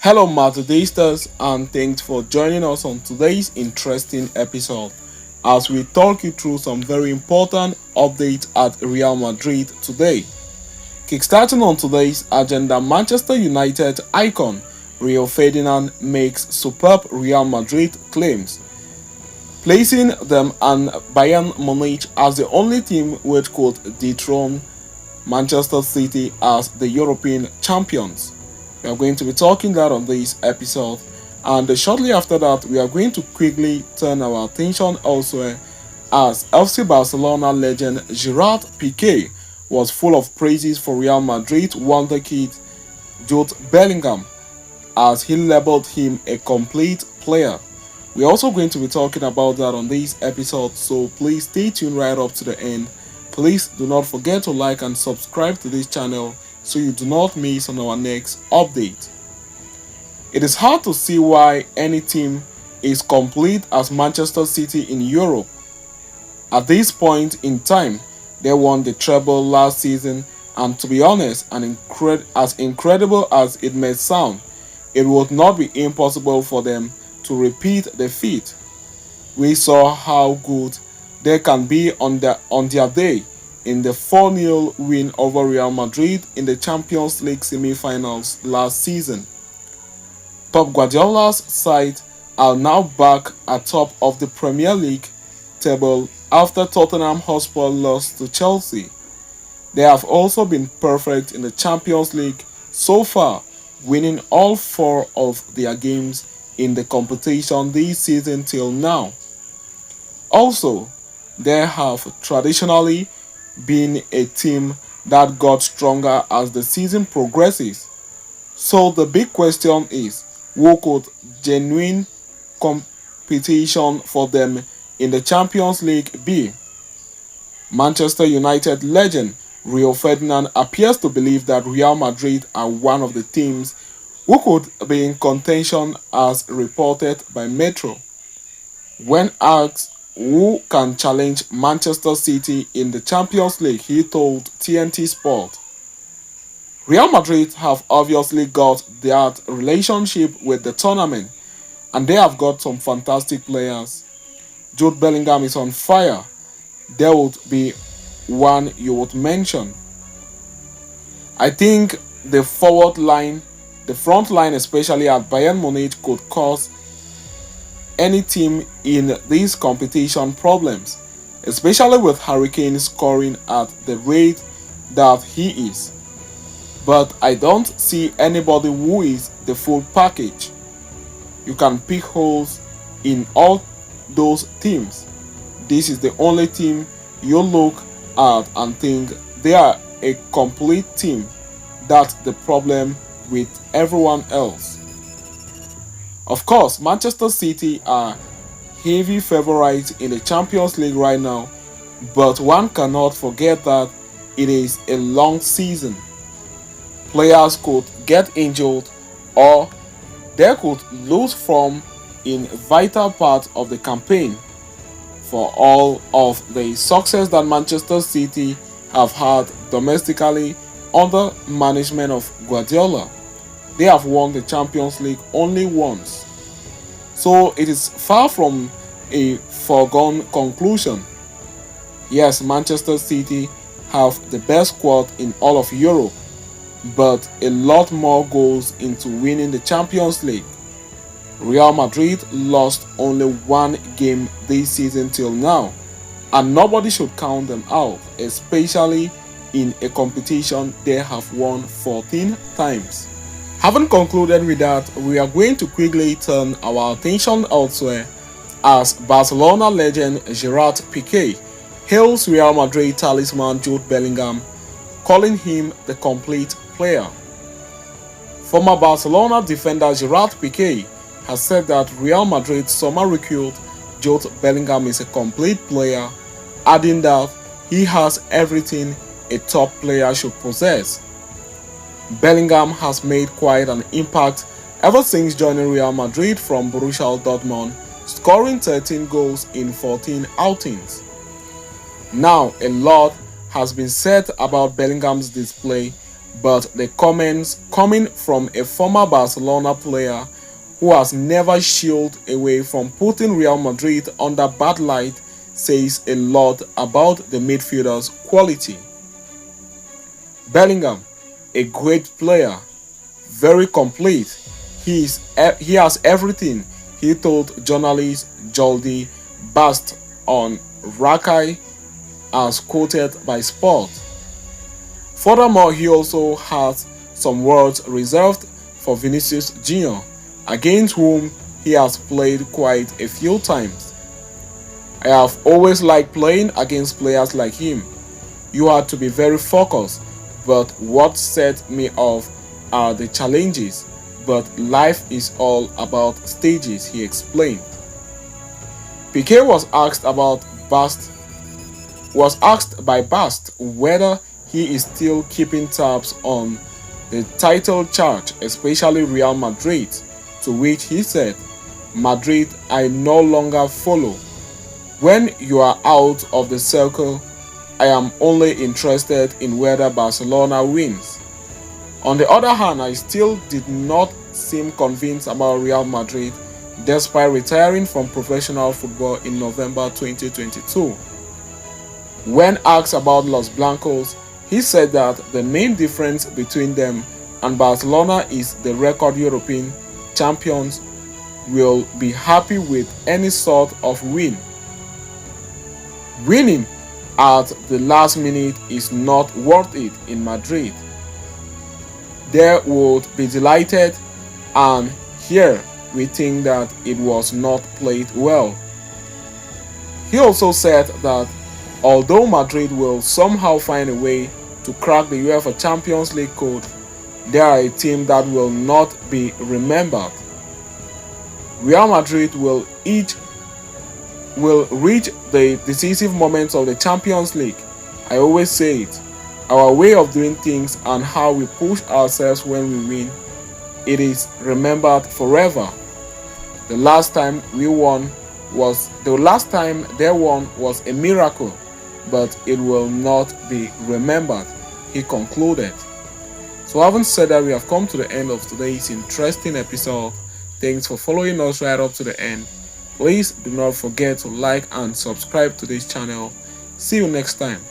Hello, Madridistas, and thanks for joining us on today's interesting episode as we talk you through some very important updates at Real Madrid today. Kickstarting on today's agenda, Manchester United icon Rio Ferdinand makes superb Real Madrid claims, placing them and Bayern Munich as the only team which could dethrone Manchester City as the European champions. We are going to be talking that on this episode, and shortly after that, we are going to quickly turn our attention elsewhere as FC Barcelona legend Gerard Pique was full of praises for Real Madrid wonderkid Jude Bellingham as he labeled him a complete player. We're also going to be talking about that on this episode, so please stay tuned right up to the end. Please do not forget to like and subscribe to this channel so you do not miss on our next update. It is hard to see why any team is complete as Manchester City in Europe. At this point in time, they won the treble last season, and to be honest, as incredible as it may sound, it would not be impossible for them to repeat the feat. We saw how good they can be on their day in the 4-0 win over Real Madrid in the Champions League semi-finals last season. Pep Guardiola's side are now back atop of the Premier League table after Tottenham Hotspur lost to Chelsea. They have also been perfect in the Champions League so far, winning all 4 of their games in the competition this season till now. Also, they have traditionally been a team that got stronger as the season progresses. So the big question is, who could genuine competition for them in the Champions League be? Manchester United legend Rio Ferdinand appears to believe that Real Madrid are one of the teams who could be in contention as reported by Metro. When asked who can challenge Manchester City in the Champions League, he told TNT Sport, Real Madrid have obviously got that relationship with the tournament, and they have got some fantastic players. Jude Bellingham is on fire. There would be one you would mention. I think the front line, especially at Bayern Munich, could cause any team in this competition problems, especially with Harry Kane scoring at the rate that he is. But I don't see anybody who is the full package. You can pick holes in all those teams. This is the only team you look at and think they are a complete team. That's the problem with everyone else. Of course, Manchester City are heavy favorites in the Champions League right now, but one cannot forget that it is a long season. Players could get injured or they could lose form in vital parts of the campaign. For all of the success that Manchester City have had domestically under management of Guardiola, they have won the Champions League only once. So it is far from a foregone conclusion. Yes, Manchester City have the best squad in all of Europe, but a lot more goes into winning the Champions League. Real Madrid lost only 1 game this season till now, and nobody should count them out, especially in a competition they have won 14 times. Having concluded with that, we are going to quickly turn our attention elsewhere as Barcelona legend Gerard Pique hails Real Madrid talisman Jude Bellingham, calling him the complete player. Former Barcelona defender Gerard Pique has said that Real Madrid summer recruit Jude Bellingham is a complete player, adding that he has everything a top player should possess. Bellingham has made quite an impact ever since joining Real Madrid from Borussia Dortmund, scoring 13 goals in 14 outings. Now, a lot has been said about Bellingham's display but the comments coming from a former Barcelona player who has never shied away from putting Real Madrid under bad light says a lot about the midfielder's quality. Bellingham, a great player, very complete. He has everything, he told journalist Jordi Bast on Rakai, as quoted by Sport. Furthermore, he also has some words reserved for Vinicius Jr., against whom he has played quite a few times. I have always liked playing against players like him. You had to be very focused, but what set me off are the challenges. But life is all about stages, he explained. Pique was asked by Bast whether he is still keeping tabs on the title chart, especially Real Madrid, to which he said, "Madrid I no longer follow. When you are out of the circle, I am only interested in whether Barcelona wins." On the other hand, I still did not seem convinced about Real Madrid despite retiring from professional football in November 2022. When asked about Los Blancos, he said that the main difference between them and Barcelona is the record. European champions will be happy with any sort of win. Winning at the last minute is not worth it in Madrid. They would be delighted, and here we think that it was not played well. He also said that although Madrid will somehow find a way to crack the UEFA Champions League code, they are a team that will not be remembered. Real Madrid will reach the decisive moments of the Champions League. I always say it. Our way of doing things and how we push ourselves when we win, it is remembered forever. The last time they won was a miracle, but it will not be remembered, he concluded. So having said that, we have come to the end of today's interesting episode. Thanks for following us right up to the end. Please do not forget to like and subscribe to this channel. See you next time.